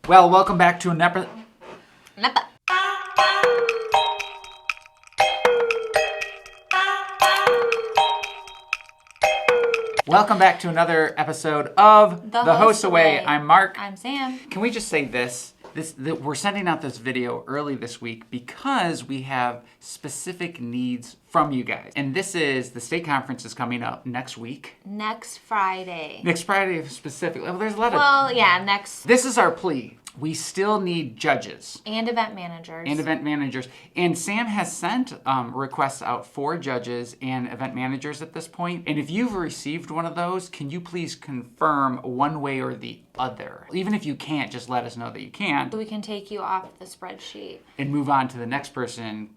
Well, welcome back to another. Welcome back to another episode of the HOSA Way. I'm Mark. I'm Sam. Can we just say this? We're sending out this video early this week because we have specific needs from you guys. And this is, the state conference is coming up next week. Next Friday. Next Friday specifically. Well, there's a lot of... Well, yeah, next... This is our plea. We still need judges. And event managers. And Sam has sent requests out for judges and event managers at this point. And if you've received one of those, can you please confirm one way or the other? Even if you can't, just let us know that you can't. So we can take you off the spreadsheet. And move on to the next person.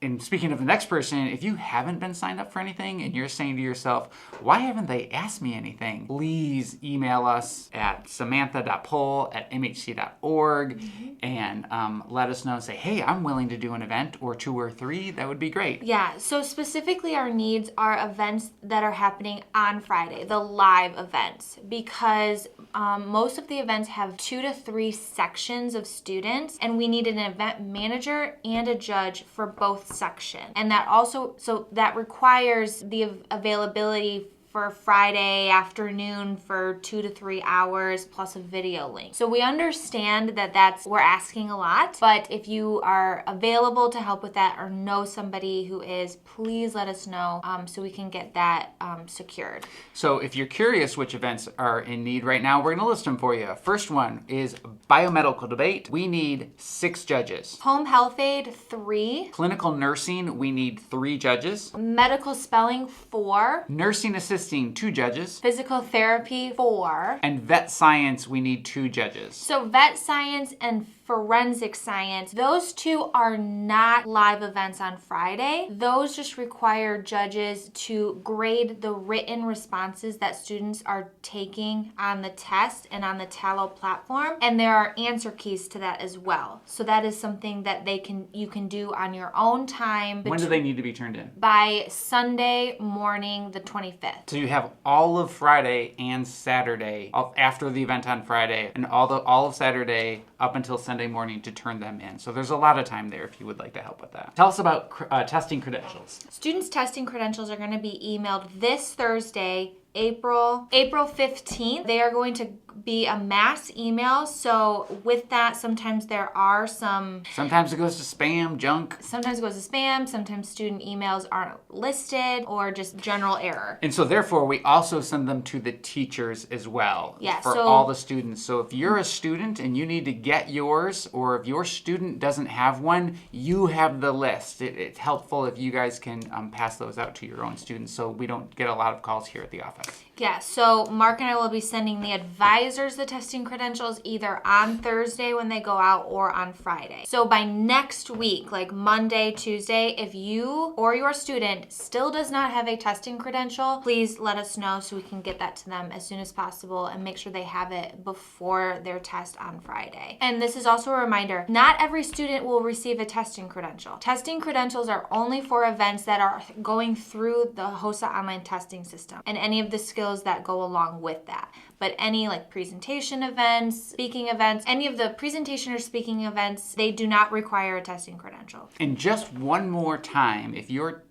And speaking of the next person, if you haven't been signed up for anything and you're saying to yourself, why haven't they asked me anything? Please email us at samantha.poll@mhc.org and let us know and say, hey, I'm willing to do an event or 2 or 3. That would be great. Yeah, so specifically our needs are events that are happening on Friday, the live events, because most of the events have 2 to 3 sections of students, and we need an event manager and a judge for both section. And that also, so that requires the availability for Friday afternoon for 2 to 3 hours plus a video link. So we understand that we're asking a lot, but if you are available to help with that or know somebody who is, please let us know so we can get that secured. So if you're curious which events are in need right now, we're gonna list them for you. First one is biomedical debate. We need 6 judges. Home health aid, 3. Clinical nursing, we need 3 judges. Medical spelling, 4. Nursing assisting, 2 judges. Physical therapy, 4. And vet science, we need 2 judges. So vet science and forensic science, those 2 are not live events on Friday. Those just require judges to grade the written responses that students are taking on the test and on the Tallo platform. And there are answer keys to that as well. So that is something that you can do on your own time. When do they need to be turned in? By Sunday morning, the 25th. So you have all of Friday and Saturday after the event on Friday, and all of Saturday up until Sunday morning to turn them in. So there's a lot of time there if you would like to help with that. Tell us about testing credentials. Students' testing credentials are going to be emailed this Thursday, April 15th. They are going to be a mass email. So with that, sometimes there are some... Sometimes it goes to spam, junk. Sometimes it goes to spam. Sometimes student emails aren't listed or just general error. And so therefore, we also send them to the teachers as well. Yeah, for all the students. So if you're a student and you need to get yours, or if your student doesn't have one, you have the list. It's helpful if you guys can pass those out to your own students so we don't get a lot of calls here at the office. Yeah, so Mark and I will be sending the advisors the testing credentials either on Thursday when they go out or on Friday. So by next week, like Monday, Tuesday, if you or your student still does not have a testing credential, please let us know so we can get that to them as soon as possible and make sure they have it before their test on Friday. And this is also a reminder, not every student will receive a testing credential. Testing credentials are only for events that are going through the HOSA online testing system and any of the skills that go along with that. But any like presentation events, speaking events, any of the presentation or speaking events, they do not require a testing credential. And just one more time, if your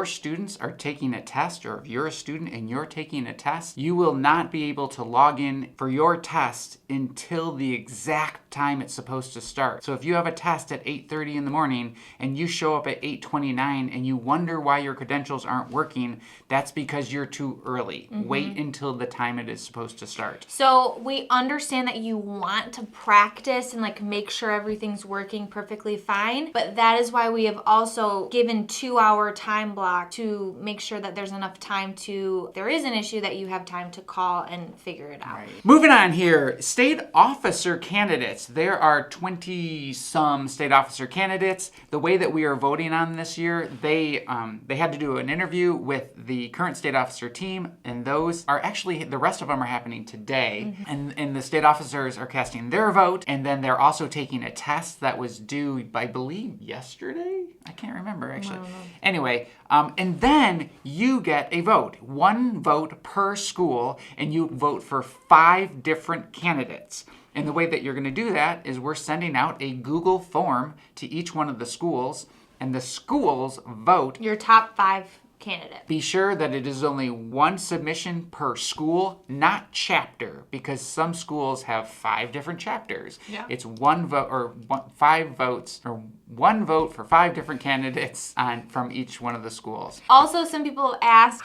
students are taking a test, or if you're a student and you're taking a test, you will not be able to log in for your test until the exact time it's supposed to start. So if you have a test at 8:30 in the morning and you show up at 8:29 and you wonder why your credentials aren't working, that's because you're too early. Wait until the time it is supposed to start. So we understand that you want to practice and like make sure everything's working perfectly fine, but that is why we have also given 2-hour time block to make sure that there's enough time to, if there is an issue, that you have time to call and figure it out. Right. Moving on here, state officer candidates. There are 20-some state officer candidates. The way that we are voting on this year, they had to do an interview with the current state officer team, and those are actually, the rest of them are happening today. And the state officers are casting their vote, and then they're also taking a test that was due, I believe, yesterday? I can't remember, actually. Anyway, and then you get a vote. 1 vote per school, and you vote for 5 different candidates. And the way that you're going to do that is we're sending out a Google form to each one of the schools, and the schools vote. Your top 5 candidate. Be sure that it is only one submission per school, not chapter, because some schools have 5 different chapters. Yeah. It's 1 vote or 5 votes, or 1 vote for 5 different candidates from each one of the schools. Also, some people ask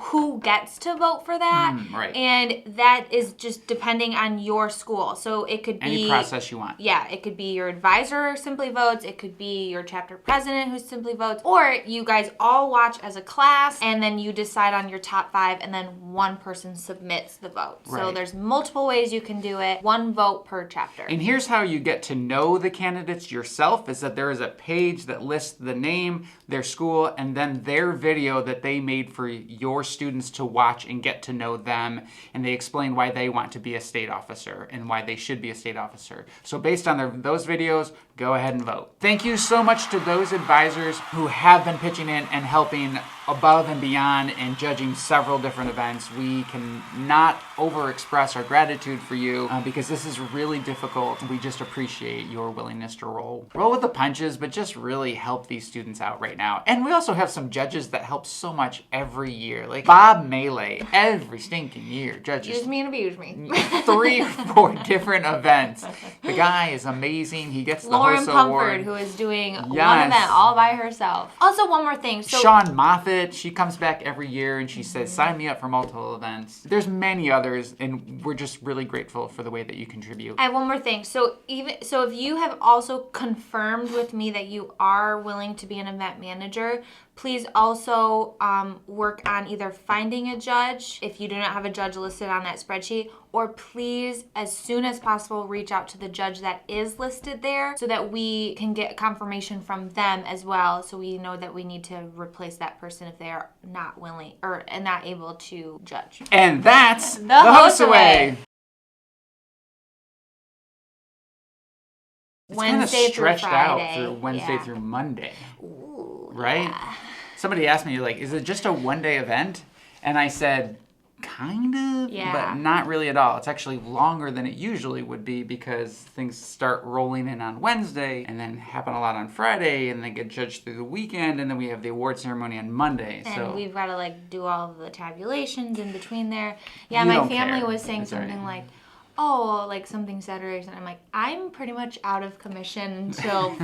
who gets to vote for that. Right. And that is just depending on your school. So it could be Any process you want. Yeah, it could be your advisor simply votes, it could be your chapter president who simply votes, or you guys all watch as a class and then you decide on your top 5 and then one person submits the vote. So Right. there's multiple ways you can do it. 1 vote per chapter. And here's how you get to know the candidates yourself, is that there is a page that lists the name, their school, and then their video that they made for your students to watch and get to know them. And they explain why they want to be a state officer and why they should be a state officer. So based on those videos, go ahead and vote. Thank you so much to those advisors who have been pitching in and helping above and beyond and judging several different events. We can not overexpress our gratitude for you because this is really difficult. We just appreciate your willingness to roll with the punches, but just really help these students out right now. And we also have some judges that help so much every year, like Bob Melee, every stinking year judges Use me and abuse me. 3 or 4 different events. The guy is amazing. He gets the Lauren HOSA Pumford, award. who is doing one Yes. event all by herself. Also, one more thing. So Sean Moffat, she comes back every year and she says, sign me up for multiple events. There's many others, and we're just really grateful for the way that you contribute. I have one more thing. So if you have also confirmed with me that you are willing to be an event manager, please also work on either finding a judge if you do not have a judge listed on that spreadsheet, or please, as soon as possible, reach out to the judge that is listed there so that we can get confirmation from them as well, so we know that we need to replace that person if they are not willing or not able to judge. And that's the HOSA HOSA Way. It's kind of Wednesday through stretched out Friday. through Wednesday Yeah. through Monday, Ooh, right? yeah. Somebody asked me, like, is it just a 1-day event? And I said, kind of, Yeah. but not really at all. It's actually longer than it usually would be because things start rolling in on Wednesday and then happen a lot on Friday and then get judged through the weekend, and then we have the award ceremony on Monday. And so we've got to like do all of the tabulations in between there. Yeah, You my don't family care. was saying It's all something right. like, oh, like something Saturdays, and I'm like, I'm pretty much out of commission until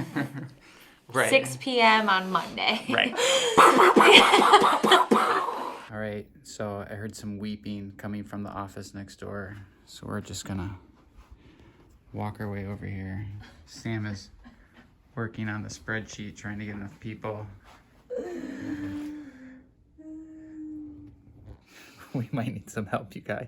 right. 6 p.m. on Monday. Right. All right, so I heard some weeping coming from the office next door, so we're just gonna walk our way over here. Sam is working on the spreadsheet, trying to get enough people. We might need some help, you guys.